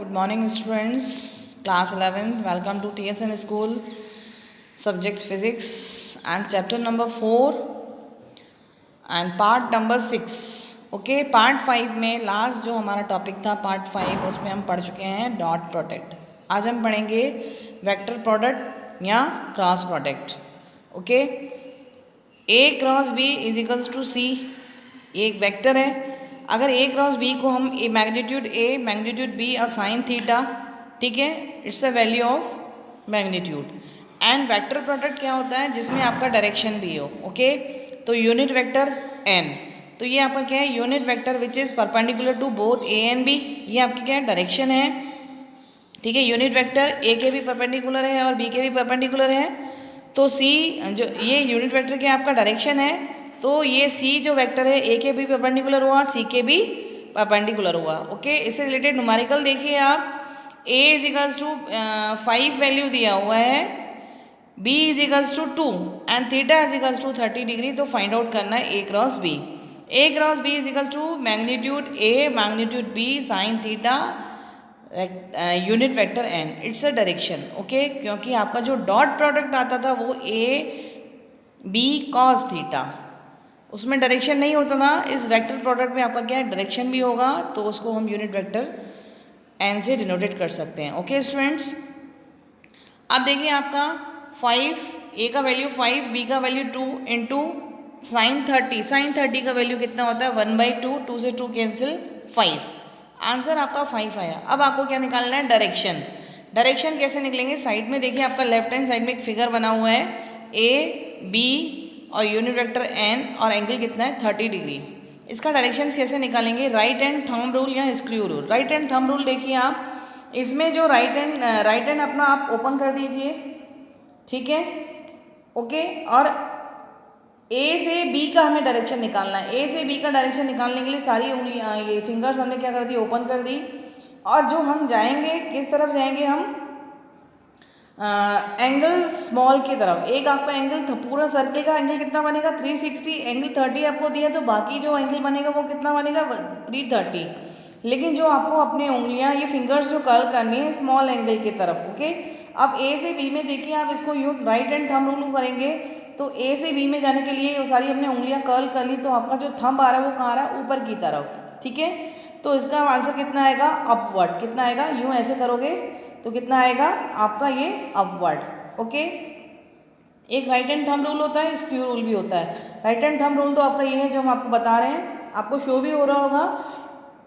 Good morning, students. Class 11th. Welcome to TSN School. Subjects Physics and chapter number 4 and part number 6. Okay, part 5 में last जो हमारा topic था part 5 उसमें हम पढ़ चुके हैं डॉट प्रोडक्ट. आज हम पढ़ेंगे वेक्टर प्रोडक्ट या cross product. Okay, A cross B is equals to C. ये एक वेक्टर है. अगर ए क्रॉस बी को हम ए मैग्नीट्यूड बी और साइन थीटा, ठीक है, it's a value of magnitude. And vector product क्या होता है जिसमें आपका डायरेक्शन भी हो. ओके, तो यूनिट वेक्टर एन, तो ये आपका क्या है, unit vector which is perpendicular to both A and B. ये आपकी क्या है, डायरेक्शन है. ठीक है, यूनिट वेक्टर ए के भी परपेंडिकुलर है और बी के भी परपेंडिकुलर है. तो सी जो ये यूनिट वेक्टर क्या आपका डायरेक्शन है, तो ये सी जो वेक्टर है ए के भी परपेंडिकुलर हुआ और सी के भी परपेंडिकुलर हुआ. ओके, इससे रिलेटेड न्यूमेरिकल देखिए आप. A is equals to 5 value दिया हुआ है, B is equals to 2 and theta is equals to 30 degree. तो फाइंड आउट करना है A cross B. A cross B is equals to magnitude A magnitude B sine theta unit vector N. It's a direction. Okay, क्योंकि आपका जो dot product आता था वो A B cos theta, उसमें डायरेक्शन नहीं होता था. इस वेक्टर प्रोडक्ट में आपका क्या है, डायरेक्शन भी होगा, तो उसको हम यूनिट वेक्टर एन से डिनोटेट कर सकते हैं. ओके स्टूडेंट्स, अब देखिए आपका 5, ए का वैल्यू 5, बी का वैल्यू 2 इंटू साइन 30. साइन 30 का वैल्यू कितना होता है, 1/2. 2 से 2 कैंसिल, 5. आंसर आपका 5 आया. अब आपको क्या निकालना है, डायरेक्शन. डायरेक्शन कैसे निकलेंगे, साइड में देखिए आपका लेफ्ट हैंड साइड में एक फिगर बना हुआ है, ए बी और यूनिट वेक्टर एन और एंगल कितना है 30 डिग्री. इसका डायरेक्शंस कैसे निकालेंगे, राइट हैंड थंब रूल या screw rule. Right hand thumb rule देखिए आप, इसमें जो राइट हैंड अपना आप ओपन कर दीजिए, ठीक है. ओके, और ए से बी का हमें डायरेक्शन निकालना है. ए से बी का डायरेक्शन निकालने के लिए सारी उंगलियां, ये फिंगर्स हमने क्या कर दी, ओपन कर दी. और जो हम जाएंगे, किस तरफ जाएंगे हम, एंगल स्मॉल की तरफ. एक आपका एंगल पूरा सर्किल का एंगल कितना बनेगा 360. एंगल 30 आपको दिया, तो बाकी जो एंगल बनेगा वो कितना बनेगा 330. लेकिन जो आपको अपनी उंगलियां, ये फिंगर्स जो कर्ल करनी है स्मॉल एंगल की तरफ. ओके, अब ए से बी में देखिए आप इसको यूँ राइट हैंड थंब रूल करेंगे, तो ए से बी में जाने के लिए ये सारी हमने उंगलियां कर्ल कर ली, तो आपका जो थंब आ रहा है वो कहाँ आ रहा है, ऊपर की तरफ. ठीक है, तो इसका आंसर कितना आएगा, अपवर्ड. कितना आएगा, यूँ ऐसे करोगे तो कितना आएगा आपका ये अपवर्ड. ओके, एक राइट हैंड थंब रूल होता है, स्क्रू रूल भी होता है. राइट हैंड थंब रूल तो आपका ये है जो हम आपको बता रहे हैं, आपको शो भी हो रहा होगा.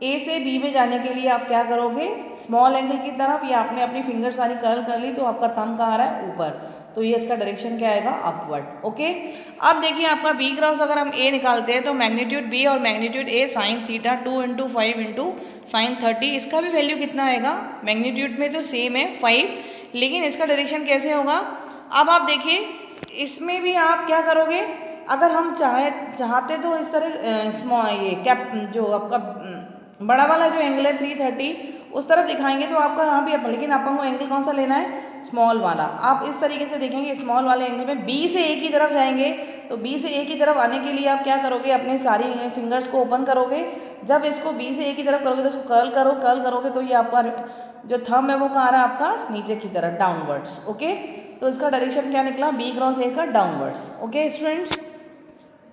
ए से बी में जाने के लिए आप क्या करोगे, स्मॉल एंगल की तरफ, या आपने अपनी फिंगर सारी कर्ल कर ली, तो आपका थंब कहाँ आ रहा है, ऊपर, तो ये इसका डायरेक्शन क्या आएगा, अपवर्ड. ओके, अब देखिए आपका बी क्रॉस अगर हम ए निकालते हैं तो मैग्नीट्यूड बी और मैग्नीट्यूड ए sine theta 2 into 5 into sine 30. इसका भी वैल्यू कितना आएगा, मैग्नीट्यूड में तो सेम है 5, लेकिन इसका डायरेक्शन कैसे होगा. अब आप देखिए इसमें भी आप क्या करोगे, अगर हम चाहते तो इस तरह स्मॉल ये कैप जो आपका बड़ा वाला जो एंगल है 330 उस तरफ दिखाएंगे तो आपका यहाँ भी, लेकिन आपको एंगल कौन सा लेना है, स्मॉल वाला. आप इस तरीके से देखेंगे, स्मॉल वाले एंगल में बी से ए की तरफ जाएंगे, तो बी से ए की तरफ आने के लिए आप क्या करोगे, अपने सारी फिंगर्स को ओपन करोगे. जब इसको बी से ए की तरफ करोगे तो इसको कर्ल करोगे, तो ये आपका जो थंब है वो कहाँ आ रहा है, आपका नीचे की तरफ, डाउनवर्ड्स. ओके, तो इसका डायरेक्शन क्या निकला, बी क्रॉस ए का डाउनवर्ड्स. ओके स्टूडेंट्स,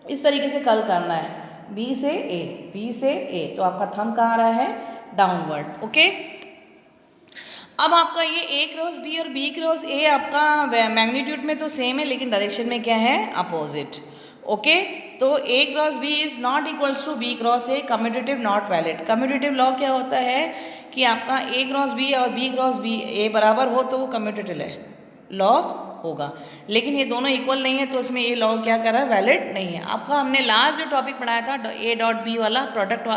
इस तरीके से कर्ल करना है, बी से ए, तो आपका थंब कहाँ आ रहा है, डाउनवर्ड. ओके, अब आपका ये ए क्रॉस बी और बी क्रॉस ए आपका मैग्नीट्यूड में तो सेम है, लेकिन डायरेक्शन में क्या है, अपोजिट. ओके, तो A cross B is not equals to B cross A, commutative not valid. Commutative law क्या होता है कि आपका ए क्रॉस बी और बी क्रॉस बी ए बराबर हो तो वो कम्यूटेटिव है लॉ होगा, लेकिन ये दोनों इक्वल नहीं है, तो इसमें ये लॉ क्या कर रहा है, वैलिड नहीं है. आपका हमने लास्ट जो टॉपिक पढ़ाया था ए डॉट बी वाला प्रोडक्ट,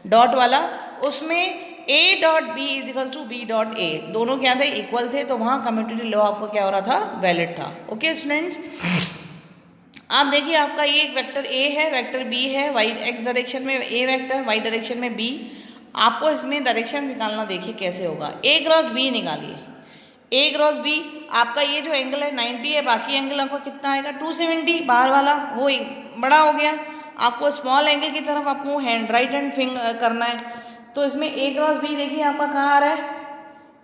डॉट वाला, उसमें A dot B is equals to B dot A, दोनों क्या थे, इक्वल थे, तो वहाँ कम्यूटेटिव लॉ आपको क्या हो रहा था, वैलिड था. ओके स्टूडेंट्स, आप देखिए आपका ये एक वेक्टर ए है, वेक्टर बी है, वाई एक्स डायरेक्शन में ए वेक्टर, वाई डायरेक्शन में बी. आपको इसमें डायरेक्शन निकालना, देखिए कैसे होगा. ए क्रॉस बी निकालिए. ए क्रॉस बी आपका ये जो एंगल है 90 है, बाकी एंगल आपका कितना आएगा 270, बाहर वाला वो बड़ा हो गया. आपको स्मॉल एंगल की तरफ आपको राइट हैंड फिंगर करना है, तो इसमें ए क्रॉस बी देखिए आपका कहाँ आ रहा है,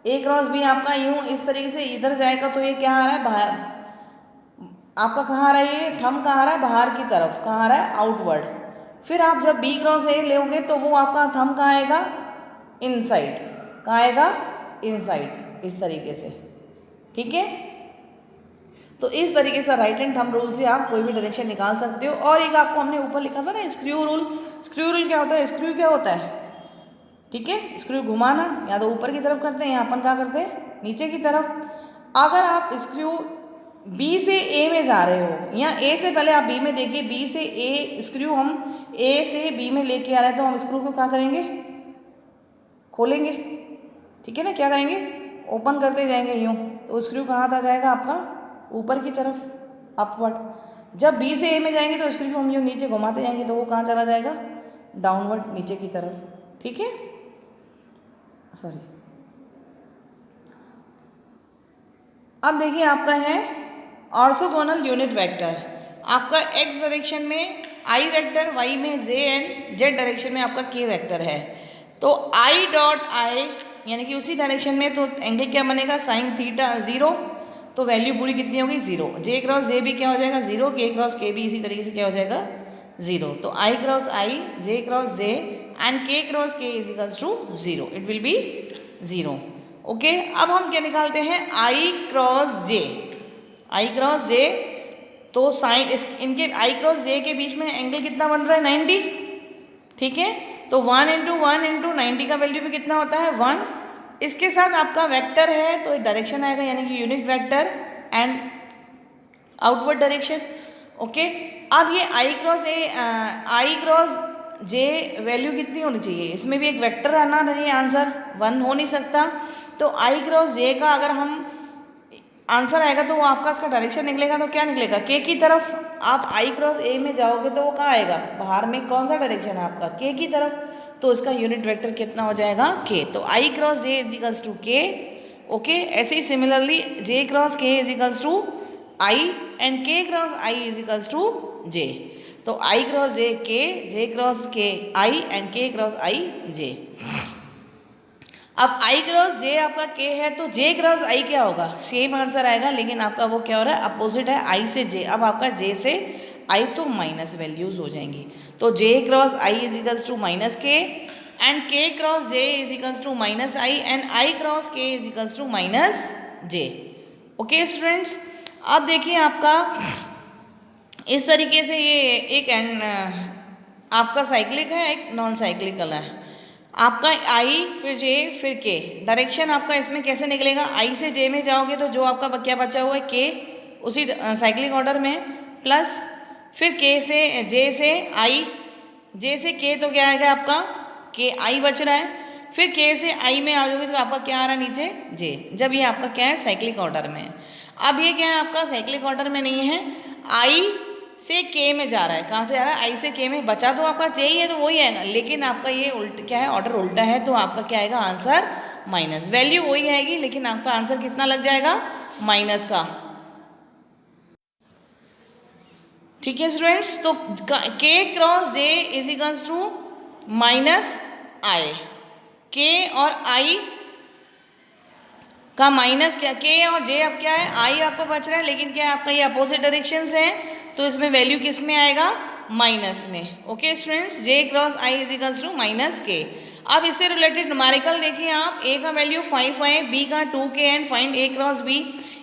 ए क्रॉस बी आपका यूँ इस तरीके से इधर जाएगा तो ये क्या आ रहा है, बाहर आपका कहाँ आ रहा है, ये थंब कहाँ आ रहा है, बाहर की तरफ, कहाँ आ रहा है, आउटवर्ड। फिर आप जब बी क्रॉस ए लोगे तो वो आपका थंब कहाँ आएगा, इनसाइड, कहाँ आएगा, इनसाइड, इस तरीके से, ठीक है। तो इस तरीके से राइट हैंड थंब रूल से आप कोई भी डायरेक्शन निकाल सकते हो। और एक आपको हमने ऊपर लिखा था ना स्क्रू रूल, स्क्रू रूल क्या होता है, स्क्रू क्या होता है, ठीक है, स्क्रू घुमाना, या तो ऊपर की तरफ करते हैं या अपन क्या करते हैं, नीचे की तरफ। अगर आप स्क्रू बी से ए में जा रहे हो, या ए से पहले आप बी में देखिए, बी से ए स्क्रू हम ए से बी में लेके आ रहे हैं, तो हम स्क्रू को क्या करेंगे, खोलेंगे, ठीक है ना, क्या करेंगे, ओपन करते जाएंगे यूँ, तो स्क्रू कहाँ आ जाएगा आपका, ऊपर की तरफ, अपवर्ड। जब बी से ए में जाएंगे तो स्क्रू को हम यूँ नीचे घुमाते जाएंगे तो वो कहाँ चला जाएगा, डाउनवर्ड, नीचे की तरफ, ठीक है, सॉरी। अब देखिए आपका है ऑर्थोगोनल यूनिट वेक्टर, आपका एक्स डायरेक्शन में आई वेक्टर, वाई में जे एंड जेड डायरेक्शन में आपका के वेक्टर है। तो आई डॉट आई यानी कि उसी डायरेक्शन में, तो एंगल क्या बनेगा, साइन थीटा 0, तो वैल्यू पूरी कितनी होगी, 0। जे क्रॉस जे भी क्या हो जाएगा 0, के क्रॉस के भी इसी तरीके से क्या हो जाएगा 0। तो I cross I, J cross J and K cross K is equals to 0, it will be 0, okay. अब हम क्या निकालते हैं, आई क्रॉस जे, आई क्रॉस जे, तो साइन इनके आई क्रॉस जे के बीच में एंगल कितना बन रहा है, 90, ठीक है। तो 1 इंटू 1 इंटू 90 का वैल्यू भी कितना होता है 1। इसके साथ आपका वेक्टर है तो डायरेक्शन आएगा, यानी कि unit vector and outward direction, okay. अब ये I cross A, I cross J value कितनी होनी चाहिए, इसमें भी एक वेक्टर आना चाहिए, आंसर 1 हो नहीं सकता। तो आई क्रॉस जे का अगर हम आंसर आएगा तो वो आपका इसका डायरेक्शन निकलेगा, तो क्या निकलेगा, के की तरफ। आप आई क्रॉस ए में जाओगे तो वो कहाँ आएगा, बाहर में, कौन सा डायरेक्शन है आपका, के की तरफ, तो इसका यूनिट वेक्टर कितना हो जाएगा, के। तो I cross J is equals to K, okay. ऐसे ही similarly J cross K is equals to I and K cross I is equals to J. तो आई क्रॉस जे क्रॉस के आई and K cross I जे। अब आई cross जे आपका के है तो J cross आई क्या होगा, सेम आंसर आएगा, लेकिन आपका वो क्या हो रहा है, अपोजिट है, आई से जे। अब आपका जे से आई तो माइनस वैल्यूज हो जाएंगी, तो J cross I is equals to minus K and K cross J is equals to minus I and I cross K is equals to minus J, okay students. अब देखिए आपका इस तरीके से ये एक आपका साइक्लिक है, एक नॉन साइक्लिकल है। आपका आई फिर जे फिर के, डायरेक्शन आपका इसमें कैसे निकलेगा, आई से जे में जाओगे तो जो आपका क्या बचा हुआ है के, उसी साइक्लिक ऑर्डर में, प्लस फिर के से जे से आई, जे से के तो क्या आएगा आपका के आई बच रहा है, फिर के से आई में आ जाओगे तो आपका क्या आ रहा है नीचे जे, जब ये आपका क्या है साइक्लिक ऑर्डर में है। अब ये क्या है आपका साइक्लिक ऑर्डर में नहीं है, आई से के में जा रहा है, कहाँ से आ रहा है, आई से के में, बचा तो आपका जे ही है तो वही आएगा, लेकिन आपका ये उल्टा क्या है, ऑर्डर उल्टा है, तो आपका क्या आएगा आंसर माइनस, वैल्यू वही आएगी लेकिन आपका आंसर कितना लग जाएगा माइनस का, ठीक है स्टूडेंट्स। तो K cross J is equals to minus I, K और आई का माइनस क्या, के और जे अब क्या है, आई आपको बच रहा है, लेकिन क्या है आपका ये अपोजिट डायरेक्शंस है, तो इसमें वैल्यू किस में आएगा माइनस में, okay students. J cross I is equals to minus k. अब इससे रिलेटेड न्यूमेरिकल देखिए आप, ए का वैल्यू 5 है, बी का 2k and find A cross B.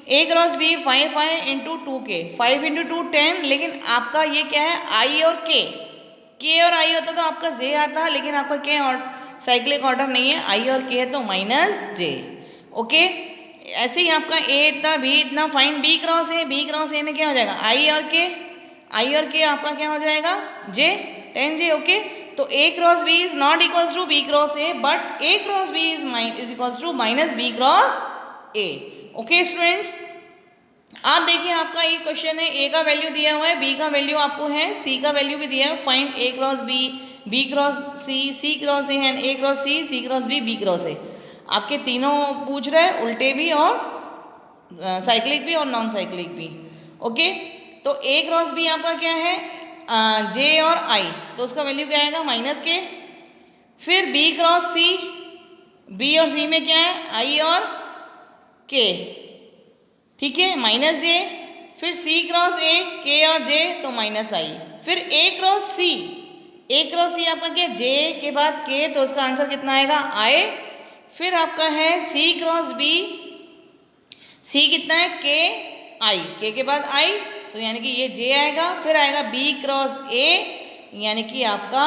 A cross B 5 है इंटू 2k, 5 इंटू 2 10, लेकिन आपका ये क्या है आई और के और आई होता तो आपका जे आता है, लेकिन आपका के और साइक्लिक ऑर्डर नहीं है, आई और के है तो माइनस जे, ओके। ऐसे ही आपका ए इतना बी इतना, find B cross A, B cross A में क्या हो जाएगा आई और के आपका क्या हो जाएगा जे 10 जे, ओके। तो A cross B is not equals to B cross A, but A cross B is equals to minus B cross A, okay students. आप देखिए आपका ये क्वेश्चन है, ए का वैल्यू दिया हुआ है, बी का वैल्यू आपको है, सी का वैल्यू भी दिया है, find A cross B, B cross C, C cross A and A cross C, C cross B, B cross A. आपके तीनों पूछ रहे हैं, उल्टे भी और साइक्लिक भी और नॉन साइक्लिक भी, ओके। तो ए क्रॉस बी आपका क्या है जे और आई, तो उसका वैल्यू क्या आएगा माइनस के, फिर बी क्रॉस सी, बी और सी में क्या है, आई और के, ठीक है, माइनस जे। फिर सी क्रॉस ए, के और जे, तो माइनस आई। फिर ए क्रॉस सी, ए क्रॉस सी आपका क्या, जे के बाद के, तो उसका आंसर कितना आएगा, आई। फिर आपका है सी क्रॉस बी, सी कितना है, के आई, के बाद आई, तो यानी कि ये जे आएगा। फिर आएगा बी क्रॉस ए, यानी कि आपका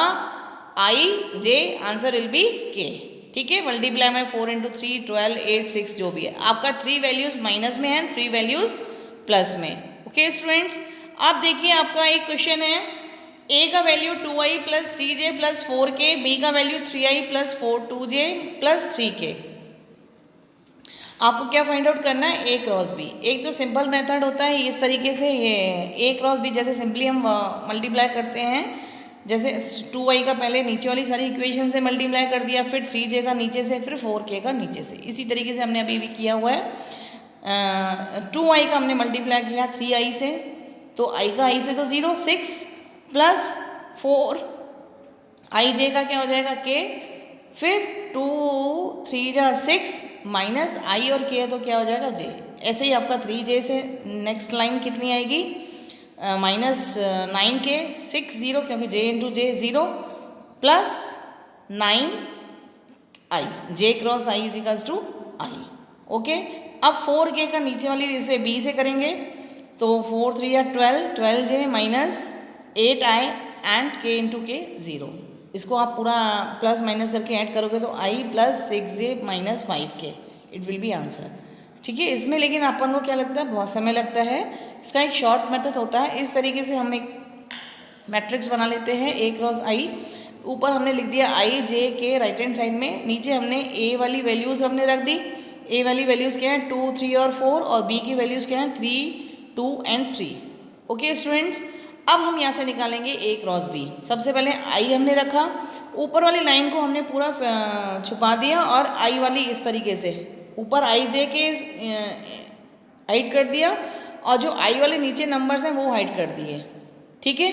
आई जे, आंसर विल बी के, ठीक है। मल्टीप्लाई में 4 इंटू 3 12 8 6 जो भी है आपका, 3 वैल्यूज माइनस में है, 3 वैल्यूज प्लस में। ओके स्टूडेंट्स, अब देखिए आपका एक क्वेश्चन है, ए का value 2i plus 3j plus 4k, B का value 3i plus 2j plus 3k। आपको क्या फाइंड आउट करना है, ए क्रॉस बी। एक तो सिंपल मेथड होता है इस तरीके से, ये ए क्रॉस बी जैसे सिंपली हम मल्टीप्लाई करते हैं, जैसे 2i का पहले नीचे वाली सारी इक्वेशन से मल्टीप्लाई कर दिया, फिर 3j का नीचे से, फिर 4k का नीचे से, इसी तरीके से हमने अभी भी किया हुआ है। 2i का हमने मल्टीप्लाई किया 3i से, तो i का i से तो 0 6 प्लस 4i का क्या हो जाएगा k, फिर 2 3 जा 6 माइनस i और k है तो क्या हो जाएगा j। ऐसे ही आपका 3j से नेक्स्ट लाइन कितनी आएगी, माइनस 9k 6 0, क्योंकि j into j 0 plus 9i, j क्रॉस i is equals to i। Okay, अब 4k का नीचे वाली इसे b से करेंगे, तो 4 3 या 12, 12j minus 8i and k into के 0। इसको आप पूरा प्लस माइनस करके ऐड करोगे तो i plus 6j minus 5k, it will be answer, ठीक है। इसमें लेकिन अपन को क्या लगता है, बहुत समय लगता है। इसका एक शॉर्ट मेथड होता है, इस तरीके से हम एक मैट्रिक्स बना लेते हैं, ए क्रॉस आई। ऊपर हमने लिख दिया आई जे के राइट हैंड साइड में, नीचे हमने ए वाली वैल्यूज़ हमने रख दी। ए वाली वैल्यूज़ क्या है 2 3 और 4, और बी की वैल्यूज़ क्या है 3 2 एंड 3। ओके स्टूडेंट्स, अब हम यहाँ से निकालेंगे ए क्रॉस बी। सबसे पहले आई हमने रखा, ऊपर वाली लाइन को हमने पूरा छुपा दिया, और आई वाली इस तरीके से ऊपर आई जे के हाइड कर दिया, और जो आई वाले नीचे नंबर्स हैं वो हाइड कर दिए, ठीक है।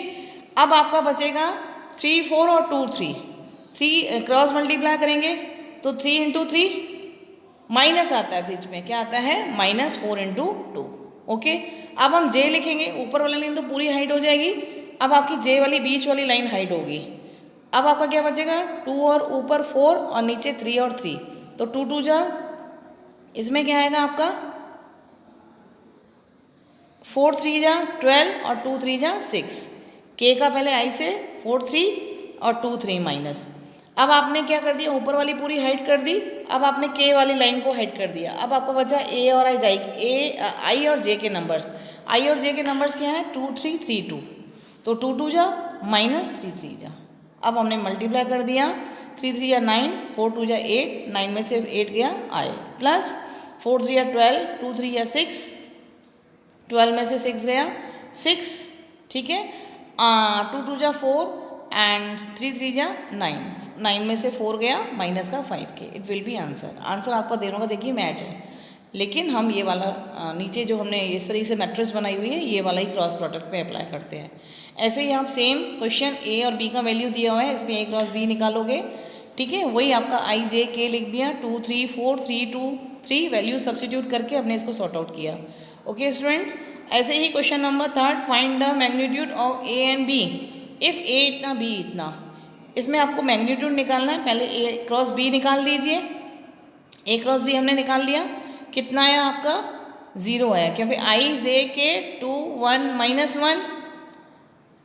अब आपका बचेगा 3 4 और 2 3, 3 क्रॉस मल्टीप्लाई करेंगे तो 3 इंटू 3 माइनस आता है, बीच में क्या आता है माइनस 4 इंटू 2। ओके, अब हम जे लिखेंगे, ऊपर वाली लाइन तो पूरी हाइड हो जाएगी, अब आपकी जे वाली बीच वाली लाइन हाइड होगी। अब आपका क्या बचेगा 2 और ऊपर 4 और नीचे 3 और 3, तो 2 2 जा, इसमें क्या आएगा आपका 4 3 जा 12 और 2 3 जा 6। के का पहले आई से 4 3 और 2 3 माइनस। अब आपने क्या कर दिया, ऊपर वाली पूरी हाइड कर दी, अब आपने के वाली लाइन को हाइड कर दिया। अब आपको बचा ए और आई और जे के नंबर्स। आई और जे के नंबर्स क्या है 2 3 3 2, तो 2 2 जा माइनस 3 3 जा। अब हमने मल्टीप्लाई कर दिया, 3 3 या 9, 4 2 या 8, 9 में से 8 गया आए, प्लस 4 3 या 12, 2 3 या 6, 12 में से 6 गया 6, ठीक है। 2 2 जा 4 एंड 3 3 जा 9, 9 में से 4 गया माइनस का 5k, it will be answer. Answer आपका दोनों का देखिए मैच है, लेकिन हम ये वाला नीचे जो हमने इस तरीके से मैट्रिक्स बनाई हुई है ये वाला ही क्रॉस प्रोडक्ट पे अप्लाई करते हैं। ऐसे ही आप सेम क्वेश्चन ए और बी का वैल्यू दिया हुआ है, इसमें ए क्रॉस बी निकालोगे, ठीक है। वही आपका आई जे के लिख दिया, 2 3 4 3 2 3 वैल्यू सब्सटीट्यूट करके हमने इसको सॉर्ट आउट किया। ओके स्टूडेंट्स, ऐसे ही question number 3, find the magnitude of A and B if A इतना बी इतना। इसमें आपको मैग्नीट्यूड निकालना है, पहले ए क्रॉस बी निकाल लीजिए। ए क्रॉस बी हमने निकाल लिया, कितना है आपका 0 है, क्योंकि आई जे के 2 1 -1,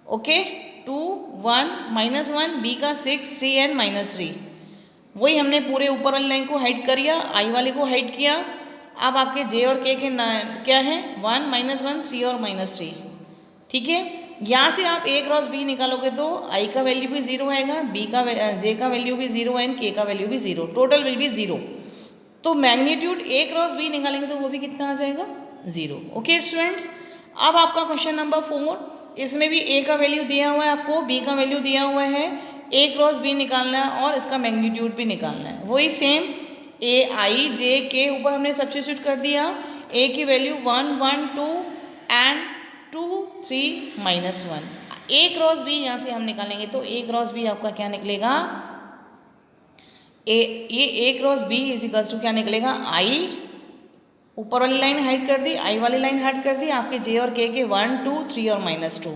ओके 2 1 -1, बी का 6 3 एंड -3। वही हमने पूरे ऊपर वाली लाइन को हाइड कर दिया, आई वाले को हाइड किया। अब आपके जे और के क्या है 1 -1 3 और -3, ठीक है। यहाँ से आप ए क्रॉस बी निकालोगे तो आई का वैल्यू भी 0 आएगा, बी का जे का वैल्यू भी 0 एंड के का वैल्यू भी 0, टोटल विल बी 0। तो मैग्नीट्यूड ए क्रॉस बी निकालेंगे तो वो भी कितना आ जाएगा 0। ओके स्टूडेंट्स, अब आपका क्वेश्चन नंबर 4, इसमें भी ए का वैल्यू दिया हुआ है आपको, बी का वैल्यू दिया हुआ है, ए क्रॉस बी निकालना है और इसका मैग्नीट्यूड भी निकालना है। वही सेम ए आई जे के ऊपर हमने सब्स्टिट्यूट कर दिया, ए की value 1 1 2 and 2 3 -1। A cross B यहाँ से हम निकालेंगे तो ए क्रॉस बी आपका क्या निकलेगा A cross B is equals to क्या निकलेगा, आई ऊपर वाली लाइन हाइड कर दी, आई वाली लाइन हाइड कर दी, आपके जे और के 1 2 3 और -2,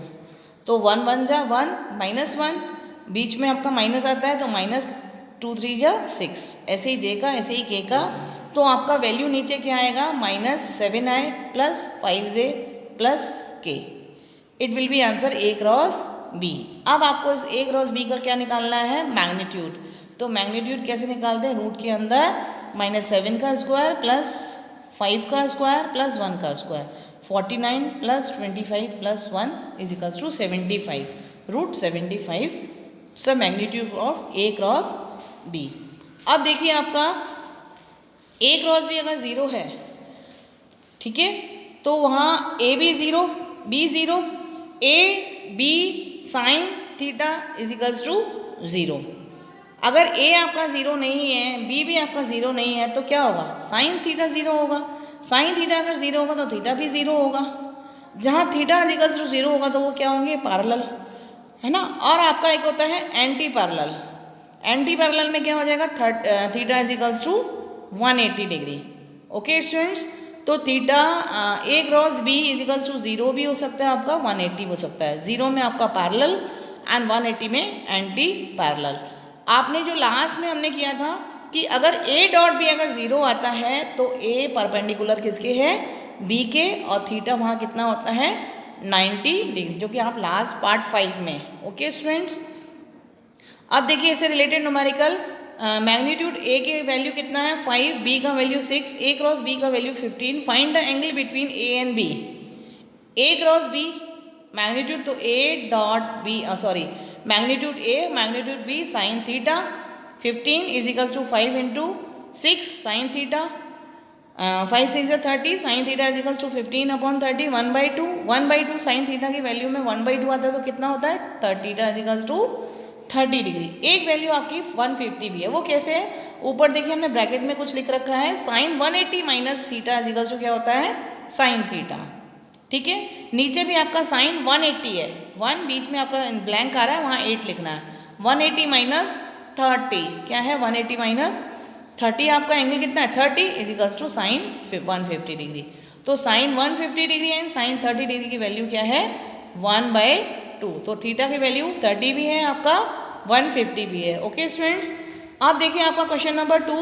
तो 1 1 जा 1 -1, बीच में आपका माइनस आता है तो -2 3 जा 6, ऐसे ही जे का ऐसे ही के का, तो आपका वैल्यू नीचे क्या आएगा, -7i plus 5j plus k. It will be answer A cross B. अब आपको इस ए क्रॉस बी का क्या निकालना है, मैग्नीट्यूड। तो मैग्नीट्यूड कैसे निकालते हैं, रूट के अंदर -7 का स्क्वायर प्लस 5 का स्क्वायर प्लस 1 का square, 49 plus 25 plus 1 is equals to 75, root 75 सब magnitude of A cross B. अब देखिए आपका ए क्रॉस बी अगर ज़ीरो है, ठीक है, तो वहाँ ए भी zero B zero, A B sine theta is equals to zero. अगर ए आपका ज़ीरो नहीं है, बी भी आपका ज़ीरो नहीं है, तो क्या होगा, साइन थीटा ज़ीरो होगा। साइन थीटा अगर ज़ीरो होगा तो थीटा भी ज़ीरो होगा। जहाँ theta is equals to zero होगा तो वो क्या होंगे, पैरेलल, है ना। और आपका एक होता है एंटी पैरेलल। एंटी पैरेलल में क्या हो जाएगा, theta is equals to 180 degree. Okay students, तो theta A cross B is equals to zero भी हो सकता है आपका, 180 हो सकता है। ज़ीरो में आपका पैरेलल एंड 180 में एंटी पैरेलल। आपने जो लास्ट में हमने किया था कि अगर ए डॉट बी अगर ज़ीरो आता है तो ए परपेंडिकुलर किसके है, बी के, और थीटा वहाँ कितना होता है, 90 डिग्री, जो कि आप लास्ट पार्ट 5 में। ओके स्टूडेंट्स, अब देखिए इससे रिलेटेड न्यूमेरिकल, मैग्नीट्यूड ए के वैल्यू कितना है 5, बी का वैल्यू 6, ए क्रॉस बी का value 15, find the angle between A and B. A cross B magnitude, तो A dot B magnitude A magnitude B sine theta 15 is equals to 5 into 6 sine theta, 5 6 30, sine theta is equals to 15/30, 1/2, 1/2 sine theta की value में 1/2 आता है तो कितना होता है, 30 theta is equals to 30 degree. एक वैल्यू आपकी 150 भी है, वो कैसे है, ऊपर देखिए हमने ब्रैकेट में कुछ लिख रखा है, sine 180 minus theta is equals to क्या होता है, साइन थीटा। ठीक है, नीचे भी आपका साइन 180 है, 1 बीच में आपका ब्लैंक आ रहा है, वहाँ 8 लिखना है, 180 माइनस 30 क्या है, 180 माइनस 30 आपका एंगल कितना है, 30 is equals to sine 150 degree. तो sine 150 degree and sine 30 degree की वैल्यू क्या है, 1/2। तो थीटा की वैल्यू 30 भी है आपका, 150 भी है। ओके स्टूडेंट्स, आप देखिए आपका question number 2,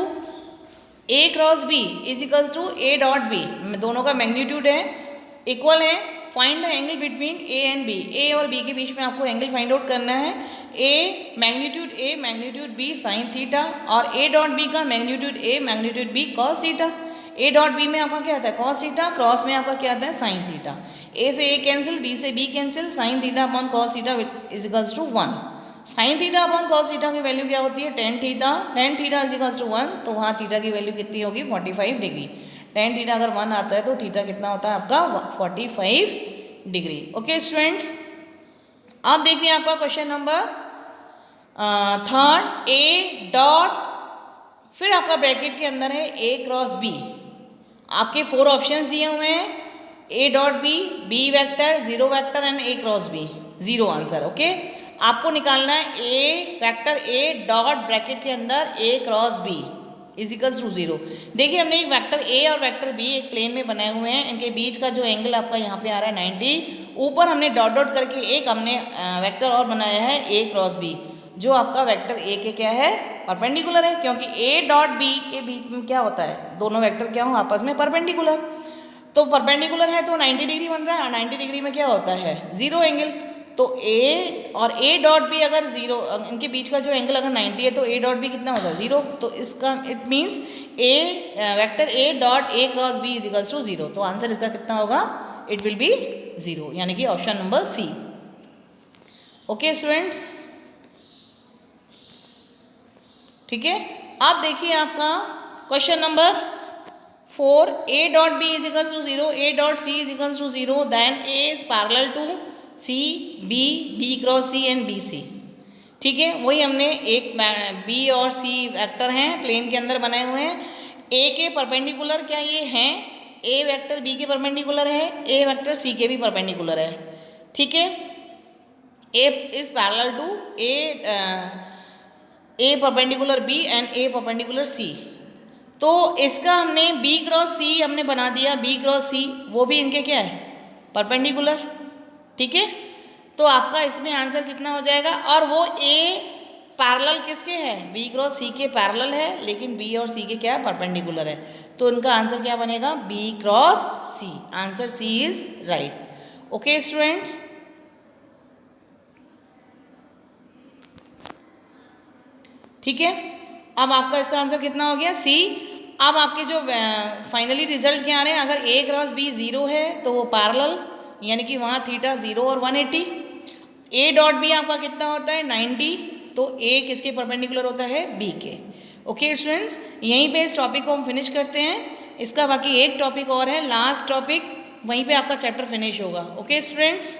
A cross B is equals to A dot B, दोनों का मैग्नीट्यूड है, इक्वल है, find the angle between A and B. A और बी के बीच में आपको एंगल फाइंड आउट करना है। A magnitude B sine theta, और ए डॉट बी का magnitude A magnitude B cos theta. A dot B में आपका क्या आता है, कॉस थीटा, क्रॉस में आपका क्या आता है, साइन थीटा। ए से ए कैंसिल, बी से B cancel, sine theta upon cos theta is equals to 1। Sine theta upon cos theta की वैल्यू क्या होती है, tan theta is equals to 1, तो वहाँ थीटा की वैल्यू कितनी होगी, 45 डिग्री। टेन थीटा अगर 1 आता है तो थीटा कितना होता है आपका, 45 डिग्री। ओके स्टूडेंट्स, अब देखिए आपका क्वेश्चन नंबर 3, ए डॉट, फिर आपका ब्रैकेट के अंदर है ए क्रॉस बी, आपके 4 ऑप्शंस दिए हुए हैं, A dot B, B vector, 0 vector and A cross B, 0 answer. Okay, आपको निकालना है A vector A dot bracket के अंदर A cross B is equals to 0। देखिए हमने एक वेक्टर ए और वेक्टर बी एक प्लेन में बनाए हुए हैं, इनके बीच का जो एंगल आपका यहाँ पे आ रहा है 90, ऊपर हमने डॉट डॉट करके एक हमने वेक्टर और बनाया है ए क्रॉस बी, जो आपका वेक्टर ए के क्या है, परपेंडिकुलर है, क्योंकि ए डॉट बी के बीच में क्या होता है, दोनों वेक्टर क्या हो आपस में परपेंडिकुलर, तो परपेंडिकुलर है तो 90 डिग्री बन रहा है, और 90 डिग्री में क्या होता है, 0 एंगल। तो ए और ए डॉट बी अगर 0, इनके बीच का जो एंगल अगर 90 है तो ए डॉट बी कितना होगा, 0। तो इसका it means A vector A dot A cross B is equals to 0, तो आंसर इसका कितना होगा, इट विल बी 0, यानी कि option number C. Okay students, ठीक है, अब देखिए आपका question number 4, A dot B is equals to 0, A dot C is equals to 0, then A is parallel to C B, B cross C and B C. ठीक है, वही हमने एक बी और सी वेक्टर हैं प्लेन के अंदर बनाए हुए हैं, ए के परपेंडिकुलर क्या ये हैं, ए वेक्टर बी के परपेंडिकुलर है, ए वेक्टर सी के भी परपेंडिकुलर है। ठीक है, A is parallel to A A perpendicular B and A perpendicular C. तो इसका हमने बी क्रॉस सी हमने बना दिया, बी क्रॉस सी, वो भी इनके क्या है, परपेंडिकुलर। ठीक है, तो आपका इसमें आंसर कितना हो जाएगा, और वो ए पैरेलल किसके है, बी क्रॉस सी के पैरेलल है, लेकिन बी और सी के क्या है, परपेंडिकुलर है। तो उनका आंसर क्या बनेगा, B cross C. Answer C is right. Okay students, ठीक है। अब आपका इसका आंसर कितना हो गया, सी। अब आपके जो फाइनली रिजल्ट क्या आ रहे हैं, अगर ए क्रॉस बी 0 है तो वो पैरेलल, यानी कि वहाँ थीटा 0 और 180। ए डॉट बी आपका कितना होता है, 90, तो ए किसके परपेंडिकुलर होता है, बी के। ओके स्टूडेंट्स, यहीं पे इस टॉपिक को हम फिनिश करते हैं। इसका बाकी एक टॉपिक और है, लास्ट टॉपिक, वहीं पे आपका चैप्टर फिनिश होगा। Okay students.